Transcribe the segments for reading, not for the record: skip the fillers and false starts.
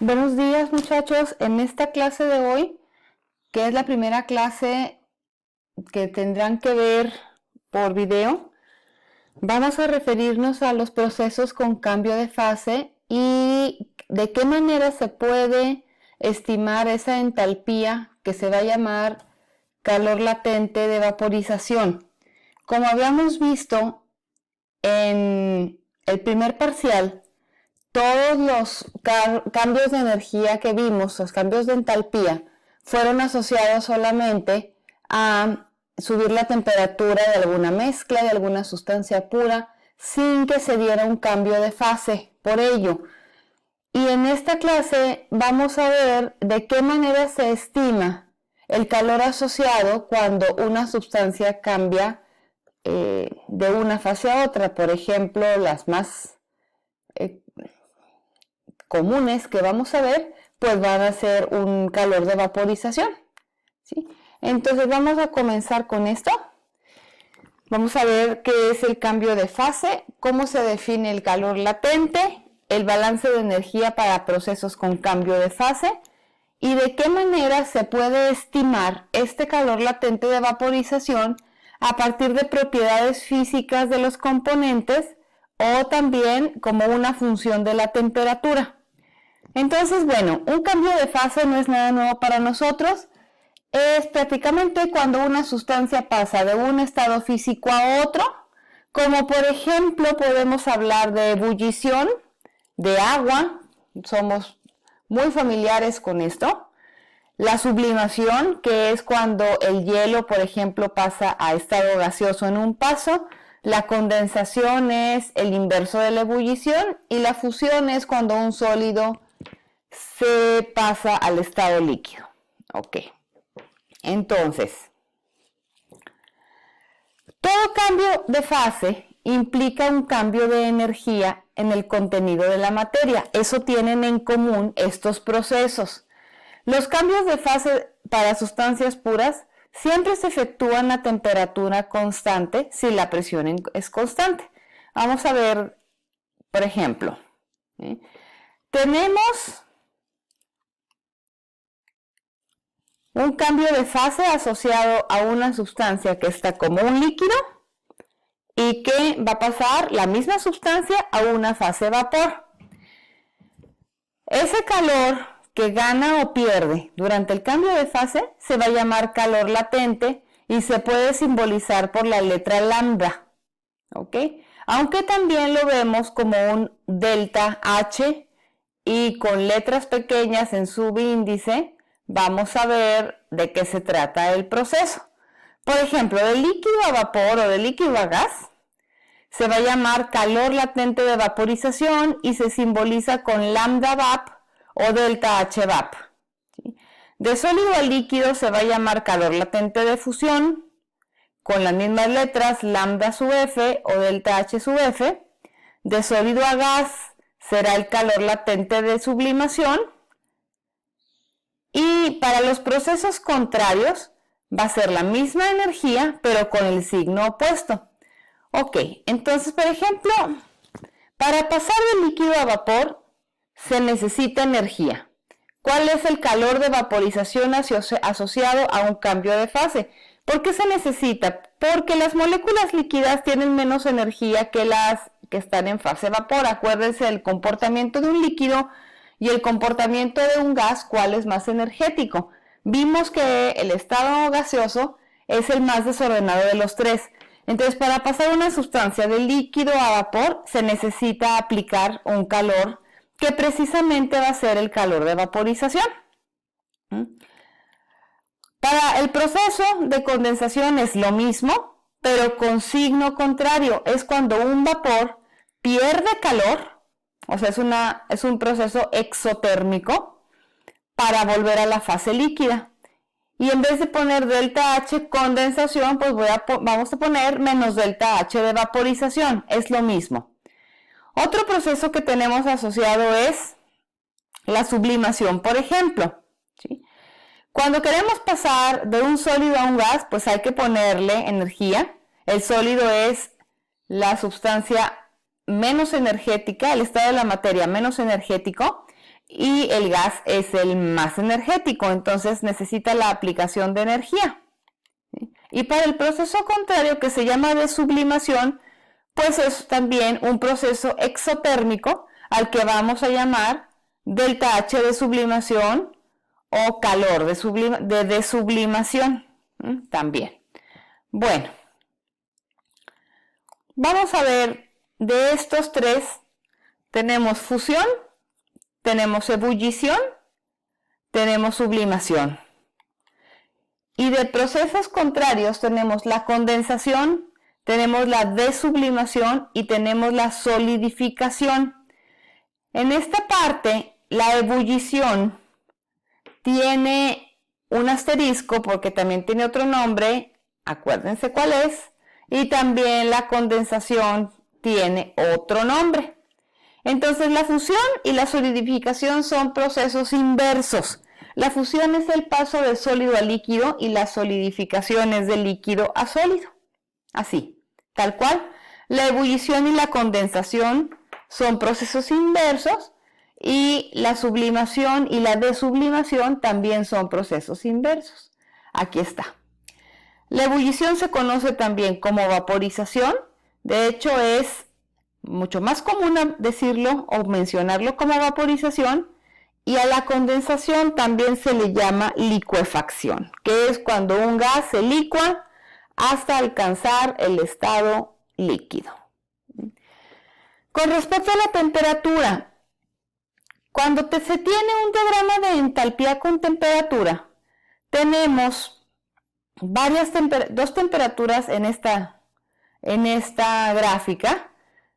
Buenos días, muchachos. En esta clase de hoy, que es la primera clase que tendrán que ver por video, vamos a referirnos a los procesos con cambio de fase y de qué manera se puede estimar esa entalpía que se va a llamar calor latente de vaporización. Como habíamos visto en el primer parcial, todos los cambios de energía que vimos, los cambios de entalpía, fueron asociados solamente a subir la temperatura de alguna mezcla, de alguna sustancia pura, sin que se diera un cambio de fase por ello. Y en esta clase vamos a ver de qué manera se estima el calor asociado cuando una sustancia cambia de una fase a otra. Por ejemplo, las más comunes que vamos a ver, pues van a ser un calor de vaporización, ¿sí? Entonces vamos a comenzar con esto. Vamos a ver qué es el cambio de fase, cómo se define el calor latente, el balance de energía para procesos con cambio de fase y de qué manera se puede estimar este calor latente de vaporización a partir de propiedades físicas de los componentes o también como una función de la temperatura. Entonces, bueno, un cambio de fase no es nada nuevo para nosotros. Es prácticamente cuando una sustancia pasa de un estado físico a otro, como por ejemplo podemos hablar de ebullición, de agua, somos muy familiares con esto. La sublimación, que es cuando el hielo, por ejemplo, pasa a estado gaseoso en un paso. La condensación es el inverso de la ebullición y la fusión es cuando un sólido se pasa al estado líquido. Ok. Entonces, todo cambio de fase implica un cambio de energía en el contenido de la materia. Eso tienen en común estos procesos. Los cambios de fase para sustancias puras siempre se efectúan a temperatura constante si la presión es constante. Vamos a ver, por ejemplo, tenemos un cambio de fase asociado a una sustancia que está como un líquido y que va a pasar la misma sustancia a una fase vapor. Ese calor que gana o pierde durante el cambio de fase se va a llamar calor latente y se puede simbolizar por la letra lambda, ¿ok? Aunque también lo vemos como un delta H y con letras pequeñas en subíndice, vamos a ver de qué se trata el proceso. Por ejemplo, de líquido a vapor o de líquido a gas, se va a llamar calor latente de vaporización y se simboliza con lambda vap o delta H vap. De sólido a líquido se va a llamar calor latente de fusión, con las mismas letras lambda sub F o delta H sub F. De sólido a gas será el calor latente de sublimación. Y para los procesos contrarios va a ser la misma energía, pero con el signo opuesto. Ok, entonces, por ejemplo, para pasar de líquido a vapor se necesita energía. ¿Cuál es el calor de vaporización asociado a un cambio de fase? ¿Por qué se necesita? Porque las moléculas líquidas tienen menos energía que las que están en fase vapor. Acuérdense del comportamiento de un líquido y el comportamiento de un gas, ¿cuál es más energético? Vimos que el estado gaseoso es el más desordenado de los tres. Entonces, para pasar una sustancia de líquido a vapor, se necesita aplicar un calor que precisamente va a ser el calor de vaporización. Para el proceso de condensación es lo mismo, pero con signo contrario. Es cuando un vapor pierde calor, o sea, es un proceso exotérmico para volver a la fase líquida. Y en vez de poner delta H condensación, pues vamos a poner menos delta H de vaporización. Es lo mismo. Otro proceso que tenemos asociado es la sublimación, por ejemplo. ¿Sí? Cuando queremos pasar de un sólido a un gas, pues hay que ponerle energía. El sólido es la sustancia menos energética, el estado de la materia menos energético, y el gas es el más energético, entonces necesita la aplicación de energía. Y para el proceso contrario, que se llama de sublimación, pues es también un proceso exotérmico al que vamos a llamar delta H de sublimación o calor de desublimación también. Bueno, vamos a ver de estos tres. Tenemos fusión, tenemos ebullición, tenemos sublimación. Y de procesos contrarios tenemos la condensación, tenemos la desublimación y tenemos la solidificación. En esta parte, la ebullición tiene un asterisco porque también tiene otro nombre, acuérdense cuál es, y también la condensación tiene otro nombre. Entonces la fusión y la solidificación son procesos inversos. La fusión es el paso de sólido a líquido y la solidificación es de líquido a sólido. Así, tal cual. La ebullición y la condensación son procesos inversos y la sublimación y la desublimación también son procesos inversos. Aquí está. La ebullición se conoce también como vaporización. De hecho, es mucho más común decirlo o mencionarlo como vaporización, y a la condensación también se le llama licuefacción, que es cuando un gas se licúa hasta alcanzar el estado líquido. Con respecto a la temperatura, cuando se tiene un diagrama de entalpía con temperatura, tenemos dos temperaturas en esta gráfica,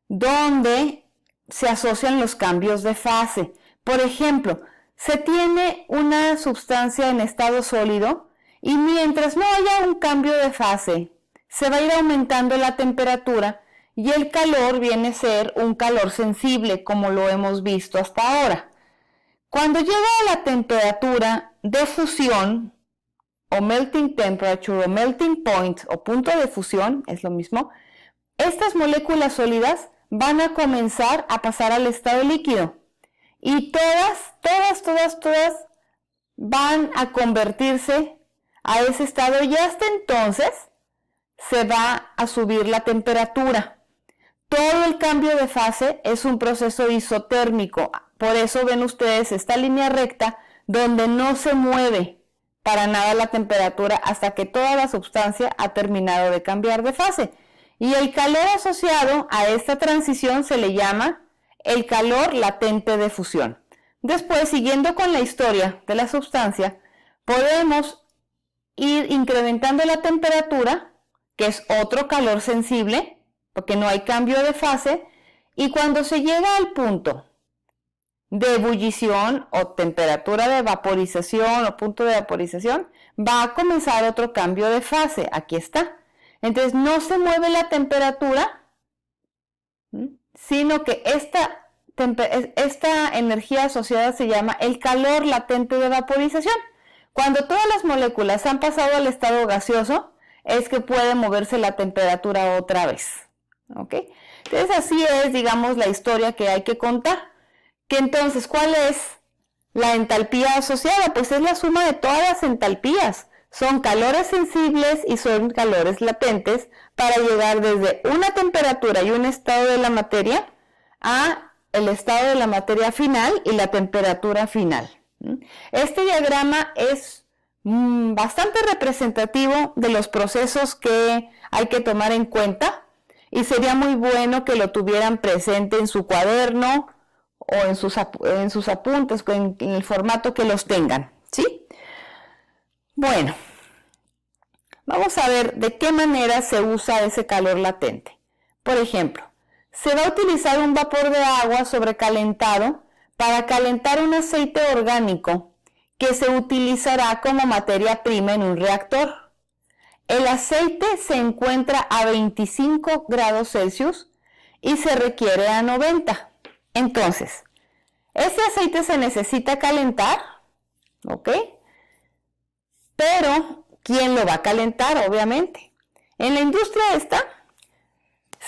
donde se asocian los cambios de fase. Por ejemplo, se tiene una sustancia en estado sólido y mientras no haya un cambio de fase, se va a ir aumentando la temperatura y el calor viene a ser un calor sensible, como lo hemos visto hasta ahora. Cuando llega a la temperatura de fusión, o melting temperature, o melting point, o punto de fusión, es lo mismo, estas moléculas sólidas van a comenzar a pasar al estado líquido y todas van a convertirse a ese estado y hasta entonces se va a subir la temperatura. Todo el cambio de fase es un proceso isotérmico, por eso ven ustedes esta línea recta donde no se mueve para nada la temperatura hasta que toda la sustancia ha terminado de cambiar de fase. Y el calor asociado a esta transición se le llama el calor latente de fusión. Después, siguiendo con la historia de la sustancia, podemos ir incrementando la temperatura, que es otro calor sensible, porque no hay cambio de fase, y cuando se llega al punto de ebullición o temperatura de vaporización o punto de vaporización, va a comenzar otro cambio de fase. Aquí está. Entonces no se mueve la temperatura, sino que esta energía asociada se llama el calor latente de vaporización. Cuando todas las moléculas han pasado al estado gaseoso, es que puede moverse la temperatura otra vez. ¿Ok? Entonces así es, digamos, la historia que hay que contar. Que entonces, ¿cuál es la entalpía asociada? Pues es la suma de todas las entalpías. Son calores sensibles y son calores latentes para llegar desde una temperatura y un estado de la materia a el estado de la materia final y la temperatura final. Este diagrama es bastante representativo de los procesos que hay que tomar en cuenta y sería muy bueno que lo tuvieran presente en su cuaderno o en sus apuntes, en el formato que los tengan, ¿sí? Bueno, vamos a ver de qué manera se usa ese calor latente. Por ejemplo, se va a utilizar un vapor de agua sobrecalentado para calentar un aceite orgánico que se utilizará como materia prima en un reactor. El aceite se encuentra a 25 grados Celsius y se requiere a 90. Entonces, este aceite se necesita calentar, ¿ok? Pero, ¿quién lo va a calentar? Obviamente. En la industria esta,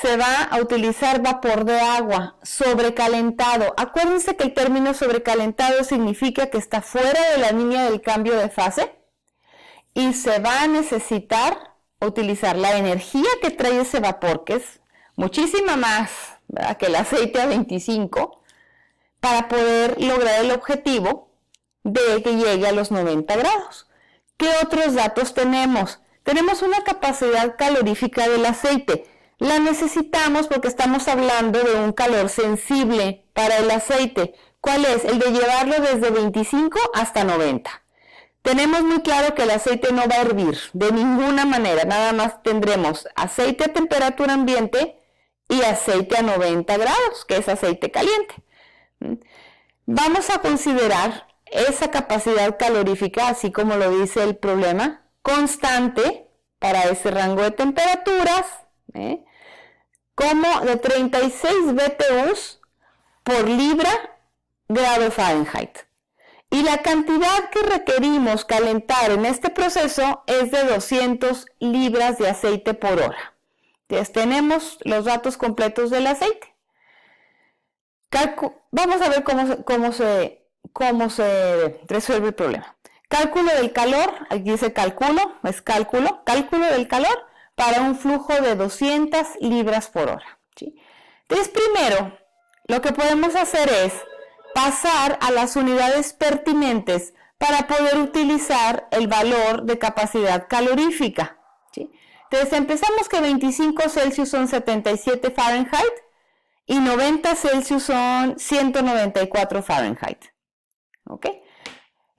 se va a utilizar vapor de agua sobrecalentado. Acuérdense que el término sobrecalentado significa que está fuera de la línea del cambio de fase y se va a necesitar utilizar la energía que trae ese vapor, que es muchísima más, ¿verdad?, que el aceite a 25, para poder lograr el objetivo de que llegue a los 90 grados. ¿Qué otros datos tenemos? Tenemos una capacidad calorífica del aceite. La necesitamos porque estamos hablando de un calor sensible para el aceite. ¿Cuál es? El de llevarlo desde 25 hasta 90. Tenemos muy claro que el aceite no va a hervir de ninguna manera, nada más tendremos aceite a temperatura ambiente y aceite a 90 grados, que es aceite caliente. Vamos a considerar esa capacidad calorífica, así como lo dice el problema, constante para ese rango de temperaturas, como de 36 BTUs por libra grado Fahrenheit. Y la cantidad que requerimos calentar en este proceso es de 200 libras de aceite por hora. Entonces tenemos los datos completos del aceite. Vamos a ver cómo se resuelve el problema. Cálculo del calor, aquí dice cálculo del calor para un flujo de 200 libras por hora. ¿Sí? Entonces primero, lo que podemos hacer es pasar a las unidades pertinentes para poder utilizar el valor de capacidad calorífica. ¿Sí? Entonces empezamos que 25 Celsius son 77 Fahrenheit y 90 Celsius son 194 Fahrenheit. ¿Ok?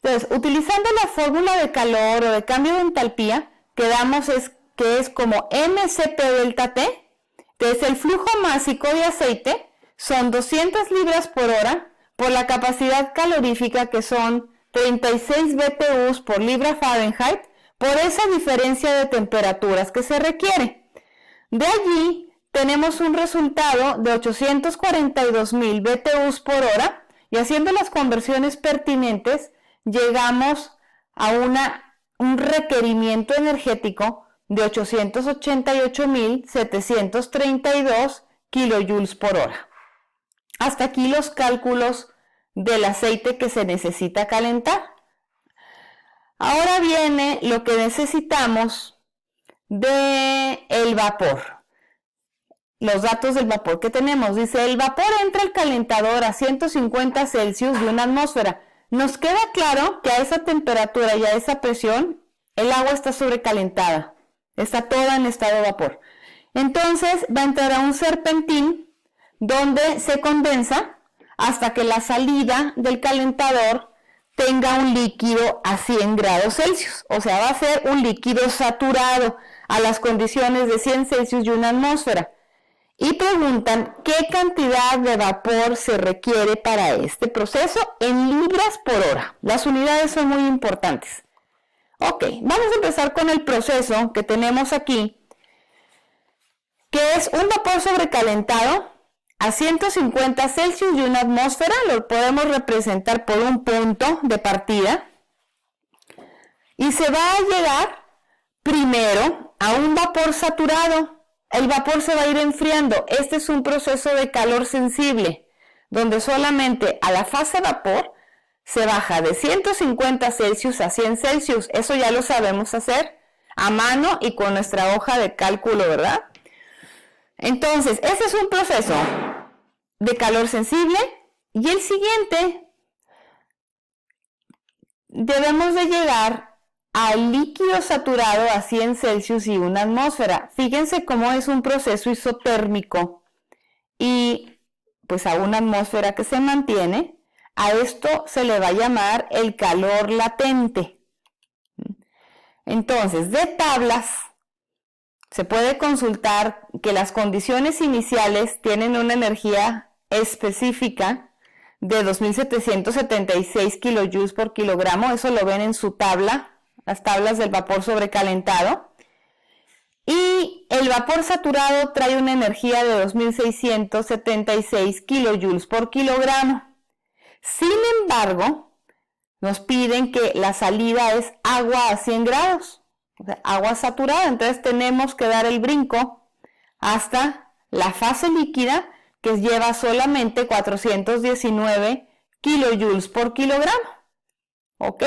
Entonces, utilizando la fórmula de calor o de cambio de entalpía, quedamos que es como mCp delta T. Entonces, el flujo másico de aceite son 200 libras por hora por la capacidad calorífica, que son 36 BTUs por libra Fahrenheit, por esa diferencia de temperaturas que se requiere. De allí tenemos un resultado de 842,000 BTUs por hora y haciendo las conversiones pertinentes llegamos a un requerimiento energético de 888,732 kilojoules por hora. Hasta aquí los cálculos del aceite que se necesita calentar. Ahora viene lo que necesitamos del vapor. Los datos del vapor que tenemos. Dice, el vapor entra al calentador a 150 Celsius de una atmósfera. Nos queda claro que a esa temperatura y a esa presión, el agua está sobrecalentada. Está toda en estado de vapor. Entonces va a entrar a un serpentín donde se condensa hasta que la salida del calentador tenga un líquido a 100 grados Celsius. O sea, va a ser un líquido saturado a las condiciones de 100 Celsius y una atmósfera. Y preguntan qué cantidad de vapor se requiere para este proceso en libras por hora. Las unidades son muy importantes. Ok, vamos a empezar con el proceso que tenemos aquí, que es un vapor sobrecalentado a 150 Celsius y una atmósfera. Lo podemos representar por un punto de partida. Y se va a llegar primero a un vapor saturado. El vapor se va a ir enfriando. Este es un proceso de calor sensible, donde solamente a la fase vapor se baja de 150 Celsius a 100 Celsius. Eso ya lo sabemos hacer a mano y con nuestra hoja de cálculo, ¿verdad? Entonces, ese es un proceso de calor sensible. Y el siguiente, debemos de llegar al líquido saturado a 100 Celsius y una atmósfera. Fíjense cómo es un proceso isotérmico y pues a una atmósfera que se mantiene. A esto se le va a llamar el calor latente. Entonces, de tablas se puede consultar que las condiciones iniciales tienen una energía específica de 2.776 kilojoules por kilogramo. Eso lo ven en su tabla, las tablas del vapor sobrecalentado. Y el vapor saturado trae una energía de 2.676 kilojoules por kilogramo. Sin embargo, nos piden que la salida es agua a 100 grados, o sea, agua saturada. Entonces tenemos que dar el brinco hasta la fase líquida, que lleva solamente 419 kilojoules por kilogramo. ¿Ok?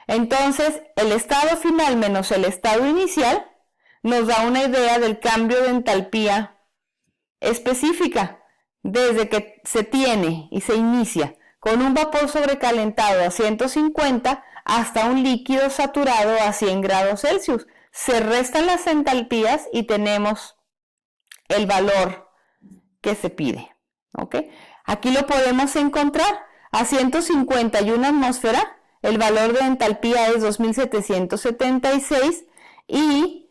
Entonces, el estado final menos el estado inicial nos da una idea del cambio de entalpía específica desde que se tiene y se inicia con un vapor sobrecalentado a 150 hasta un líquido saturado a 100 grados Celsius. Se restan las entalpías y tenemos el valor que se pide. ¿Ok? Aquí lo podemos encontrar a 151 atmósfera. El valor de entalpía es 2776 y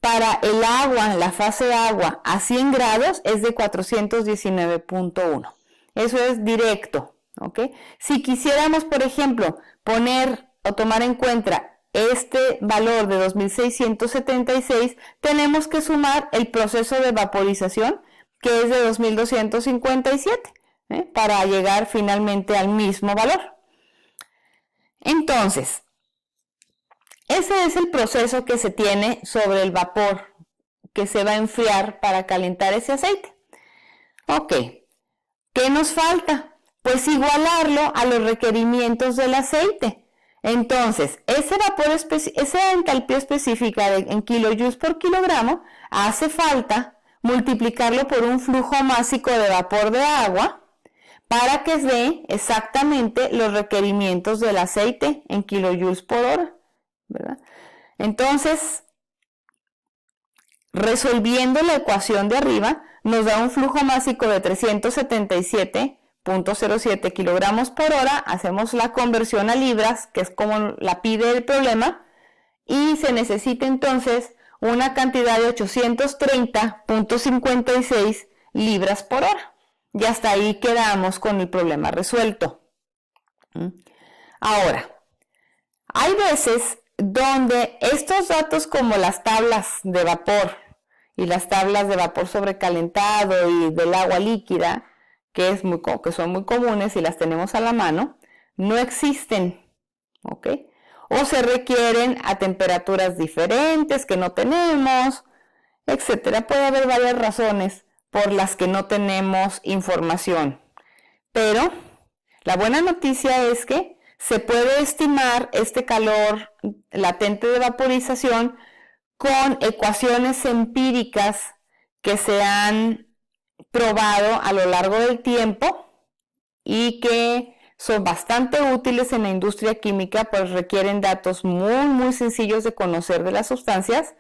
para el agua, la fase agua a 100 grados es de 419.1. Eso es directo, ¿ok? Si quisiéramos, por ejemplo, poner o tomar en cuenta este valor de 2676, tenemos que sumar el proceso de vaporización, que es de 2257, para llegar finalmente al mismo valor. Entonces, ese es el proceso que se tiene sobre el vapor que se va a enfriar para calentar ese aceite. Ok, ¿qué nos falta? Pues igualarlo a los requerimientos del aceite. Entonces, esa entalpía específica en kilojoules por kilogramo, hace falta multiplicarlo por un flujo másico de vapor de agua para que dé exactamente los requerimientos del aceite en kilojoules por hora, ¿verdad? Entonces, resolviendo la ecuación de arriba, nos da un flujo másico de 377.07 kilogramos por hora. Hacemos la conversión a libras, que es como la pide el problema, y se necesita entonces una cantidad de 830.56 libras por hora. Y hasta ahí quedamos con el problema resuelto. Ahora, hay veces donde estos datos, como las tablas de vapor y las tablas de vapor sobrecalentado y del agua líquida, que son muy comunes y las tenemos a la mano, no existen, ¿ok? O se requieren a temperaturas diferentes que no tenemos, etcétera. Puede haber varias razones por las que no tenemos información. Pero la buena noticia es que se puede estimar este calor latente de vaporización con ecuaciones empíricas que se han probado a lo largo del tiempo y que son bastante útiles en la industria química, pues requieren datos muy sencillos de conocer de las sustancias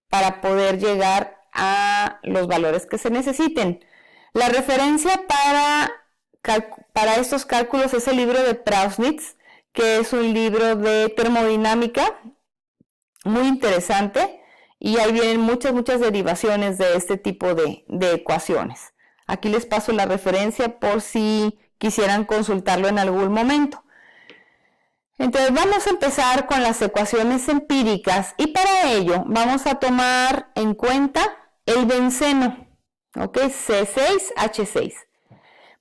para poder llegar a los valores que se necesiten. La referencia para estos cálculos es el libro de Prausnitz, que es un libro de termodinámica muy interesante, y ahí vienen muchas derivaciones de este tipo de ecuaciones. Aquí les paso la referencia por si quisieran consultarlo en algún momento. Entonces vamos a empezar con las ecuaciones empíricas, y para ello vamos a tomar en cuenta el benceno, ¿ok? C6H6.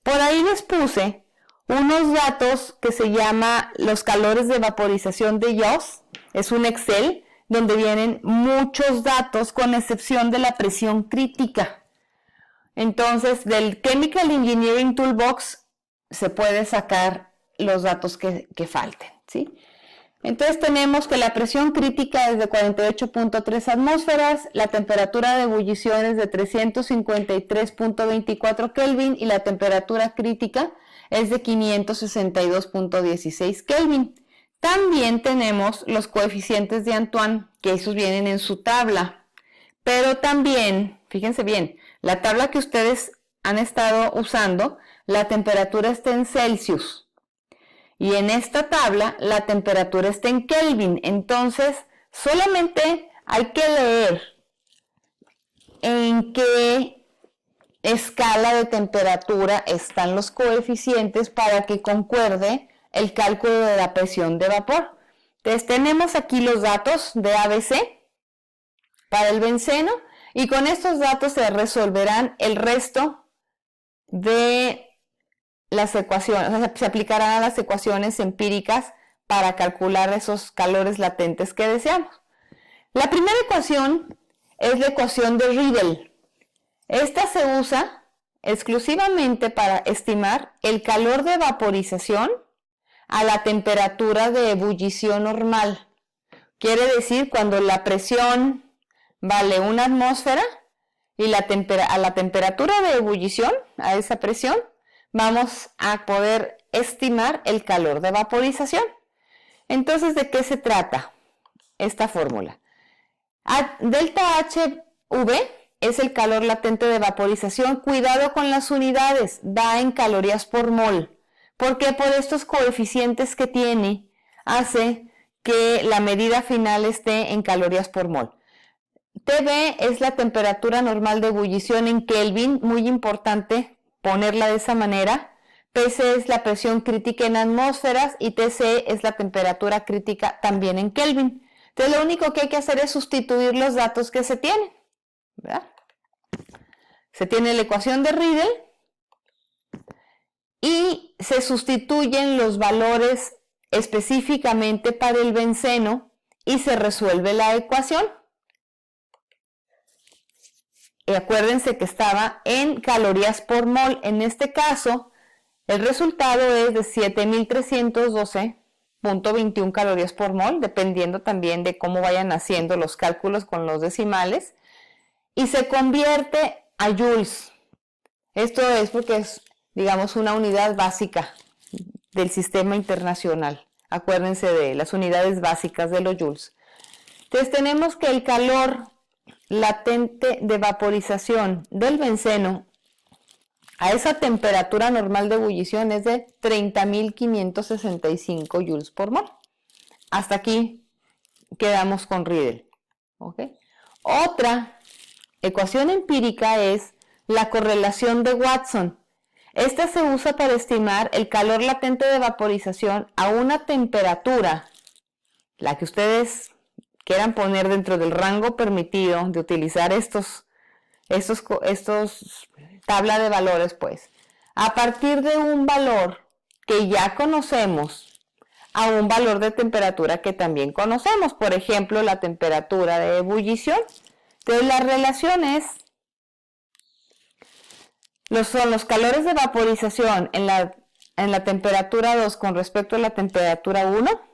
Por ahí les puse unos datos que se llama los calores de vaporización de Gauss. Es un Excel donde vienen muchos datos con excepción de la presión crítica. Entonces, del Chemical Engineering Toolbox se puede sacar los datos que falten, ¿sí? Entonces tenemos que la presión crítica es de 48.3 atmósferas, la temperatura de ebullición es de 353.24 Kelvin y la temperatura crítica es de 562.16 Kelvin. También tenemos los coeficientes de Antoine, que esos vienen en su tabla, pero también, fíjense bien, la tabla que ustedes han estado usando, la temperatura está en Celsius. Y en esta tabla la temperatura está en Kelvin. Entonces solamente hay que leer en qué escala de temperatura están los coeficientes para que concuerde el cálculo de la presión de vapor. Entonces tenemos aquí los datos de ABC para el benceno, y con estos datos se resolverán el resto de las ecuaciones, o sea, se aplicarán a las ecuaciones empíricas para calcular esos calores latentes que deseamos. La primera ecuación es la ecuación de Riedel. Esta se usa exclusivamente para estimar el calor de vaporización a la temperatura de ebullición normal. Quiere decir cuando la presión vale 1 atmósfera y a la temperatura de ebullición, a esa presión, vamos a poder estimar el calor de vaporización. Entonces, ¿de qué se trata esta fórmula? Delta HV es el calor latente de vaporización. Cuidado con las unidades, da en calorías por mol, porque por estos coeficientes que tiene, hace que la medida final esté en calorías por mol. TB es la temperatura normal de ebullición en Kelvin, muy importante ponerla de esa manera. PC es la presión crítica en atmósferas y TC es la temperatura crítica también en Kelvin. Entonces lo único que hay que hacer es sustituir los datos que se tienen, ¿verdad? Se tiene la ecuación de Riedel y se sustituyen los valores específicamente para el benceno y se resuelve la ecuación. Y acuérdense que estaba en calorías por mol. En este caso, el resultado es de 7.312.21 calorías por mol, dependiendo también de cómo vayan haciendo los cálculos con los decimales. Y se convierte a joules. Esto es porque es, digamos, una unidad básica del sistema internacional. Acuérdense de las unidades básicas de los joules. Entonces tenemos que el calor latente de vaporización del benceno a esa temperatura normal de ebullición es de 30.565 joules por mol. Hasta aquí quedamos con Riedel. ¿Okay? Otra ecuación empírica es la correlación de Watson. Esta se usa para estimar el calor latente de vaporización a una temperatura, la que ustedes quieran poner dentro del rango permitido de utilizar estos tabla de valores, pues, a partir de un valor que ya conocemos a un valor de temperatura que también conocemos, por ejemplo, la temperatura de ebullición. Entonces, la relación es son los calores de vaporización en la temperatura 2 con respecto a la temperatura 1,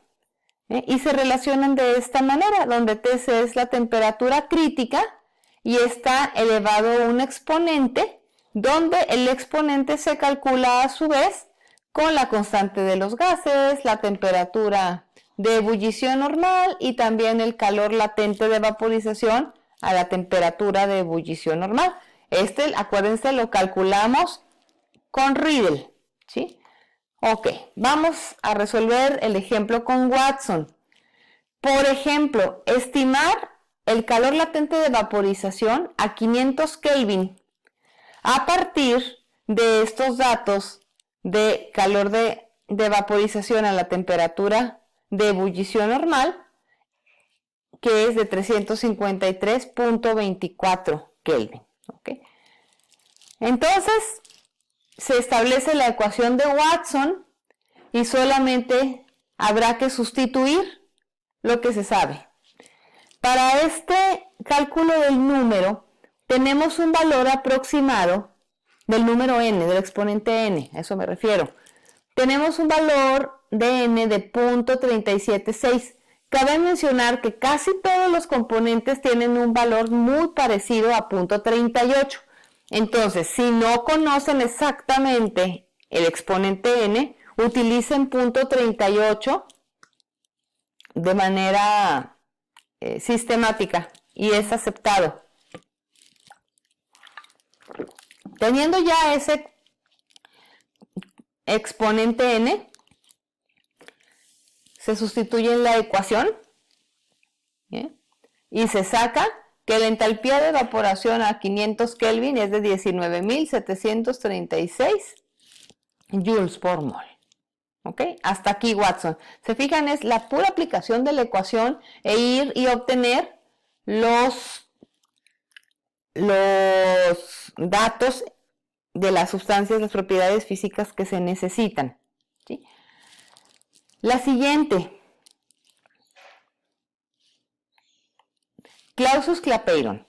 y se relacionan de esta manera, donde Tc es la temperatura crítica y está elevado a un exponente, donde el exponente se calcula a su vez con la constante de los gases, la temperatura de ebullición normal y también el calor latente de vaporización a la temperatura de ebullición normal. Acuérdense, lo calculamos con Riedel, ¿sí? Ok, vamos a resolver el ejemplo con Watson. Por ejemplo, estimar el calor latente de vaporización a 500 Kelvin a partir de estos datos de calor de vaporización a la temperatura de ebullición normal, que es de 353.24 Kelvin. ¿Okay? Entonces, se establece la ecuación de Watson y solamente habrá que sustituir lo que se sabe. Para este cálculo del número, tenemos un valor aproximado del número n, del exponente n, a eso me refiero. Tenemos un valor de n de 0.376. Cabe mencionar que casi todos los componentes tienen un valor muy parecido a 0.38. Entonces, si no conocen exactamente el exponente n, utilicen 0.38 de manera sistemática y es aceptado. Teniendo ya ese exponente n, se sustituye en la ecuación, ¿bien? Y se saca que la entalpía de evaporación a 500 Kelvin es de 19.736 joules por mol. ¿Ok? Hasta aquí Watson. Se fijan, es la pura aplicación de la ecuación e ir y obtener los datos de las sustancias, las propiedades físicas que se necesitan. ¿Sí? La siguiente. Clausius-Clapeyron.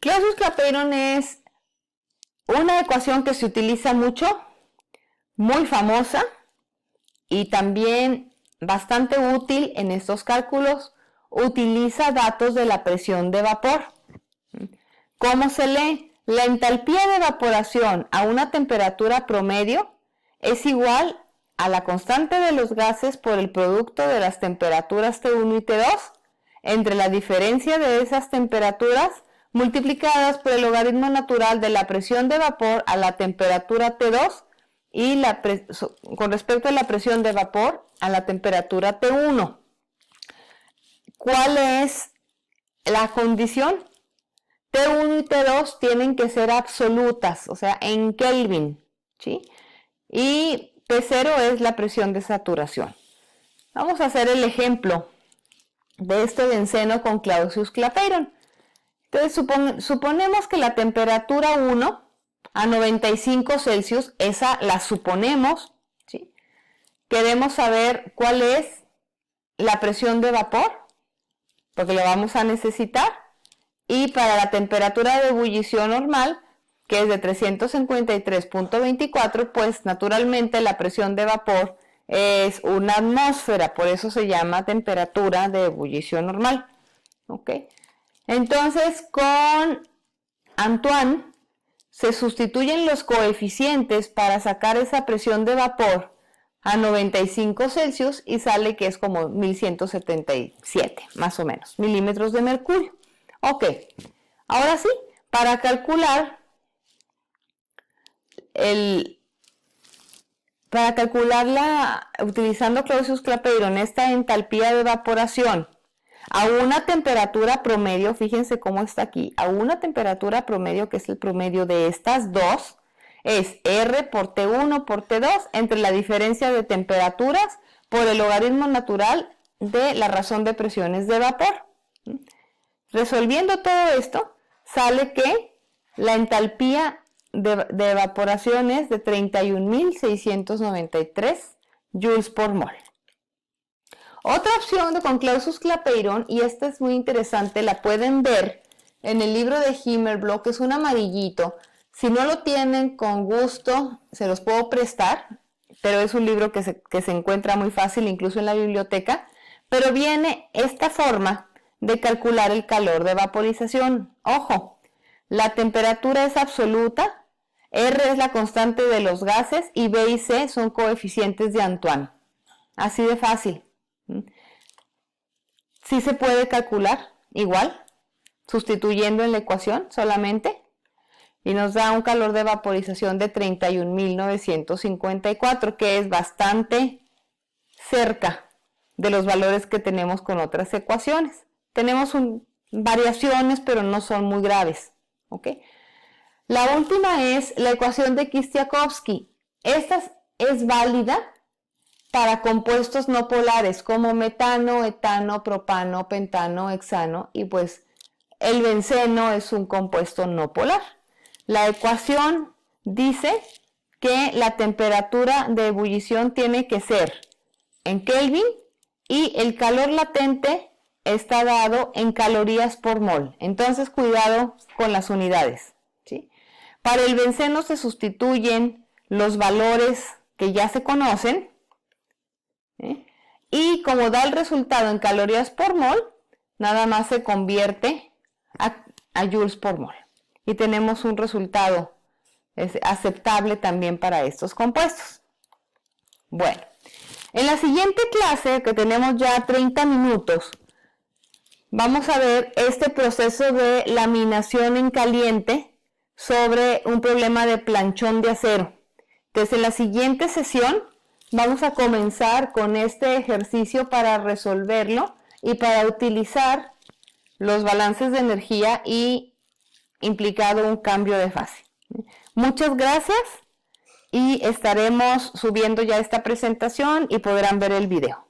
Clausius-Clapeyron es Una ecuación que se utiliza mucho, muy famosa y también bastante útil en estos cálculos, utiliza datos de la presión de vapor. ¿Cómo se lee? La entalpía de evaporación a una temperatura promedio es igual a la constante de los gases por el producto de las temperaturas T1 y T2 entre la diferencia de esas temperaturas multiplicadas por el logaritmo natural de la presión de vapor a la temperatura T2 y con respecto a la presión de vapor a la temperatura T1. ¿Cuál es la condición? T1 y T2 tienen que ser absolutas, o sea, en Kelvin, ¿sí? Y T0 es la presión de saturación. Vamos a hacer el ejemplo de este benceno con Clausius Clapeyron. Entonces, suponemos que la temperatura 1 a 95 Celsius, esa la suponemos, ¿sí? Queremos saber cuál es la presión de vapor, porque lo vamos a necesitar. Y para la temperatura de ebullición normal, que es de 353.24, pues naturalmente la presión de vapor es una atmósfera, por eso se llama temperatura de ebullición normal. ¿Ok? Entonces, con Antoine se sustituyen los coeficientes para sacar esa presión de vapor a 95 Celsius y sale que es como 1177, más o menos, milímetros de mercurio. Ok, ahora sí, para calcular utilizando Clausius Clapeyron, esta entalpía de evaporación a una temperatura promedio, fíjense cómo está aquí, a una temperatura promedio, que es el promedio de estas dos, es R por T1 por T2 entre la diferencia de temperaturas por el logaritmo natural de la razón de presiones de vapor. Resolviendo todo esto, sale que la entalpía de evaporación es de 31.693 joules por mol. Otra opción con Clausius Clapeyron, y esta es muy interesante, la pueden ver en el libro de Himmelblau, que es un amarillito. Si no lo tienen, con gusto se los puedo prestar, pero es un libro que se encuentra muy fácil, incluso en la biblioteca. Pero viene esta forma de calcular el calor de vaporización. Ojo, la temperatura es absoluta, R es la constante de los gases y B y C son coeficientes de Antoine. Así de fácil. Sí se puede calcular igual, sustituyendo en la ecuación solamente, y nos da un calor de vaporización de 31.954, que es bastante cerca de los valores que tenemos con otras ecuaciones. Tenemos variaciones, pero no son muy graves. ¿Ok? La última es la ecuación de Kistiakowsky. Esta es válida para compuestos no polares como metano, etano, propano, pentano, hexano, y pues el benceno es un compuesto no polar. La ecuación dice que la temperatura de ebullición tiene que ser en Kelvin y el calor latente está dado en calorías por mol. Entonces, cuidado con las unidades, ¿sí? Para el benceno se sustituyen los valores que ya se conocen, ¿sí? Y como da el resultado en calorías por mol, nada más se convierte a joules por mol. Y tenemos un resultado aceptable también para estos compuestos. Bueno, en la siguiente clase, que tenemos ya 30 minutos, vamos a ver este proceso de laminación en caliente sobre un problema de planchón de acero. Entonces, en la siguiente sesión vamos a comenzar con este ejercicio para resolverlo y para utilizar los balances de energía y implicado un cambio de fase. Muchas gracias y estaremos subiendo ya esta presentación y podrán ver el video.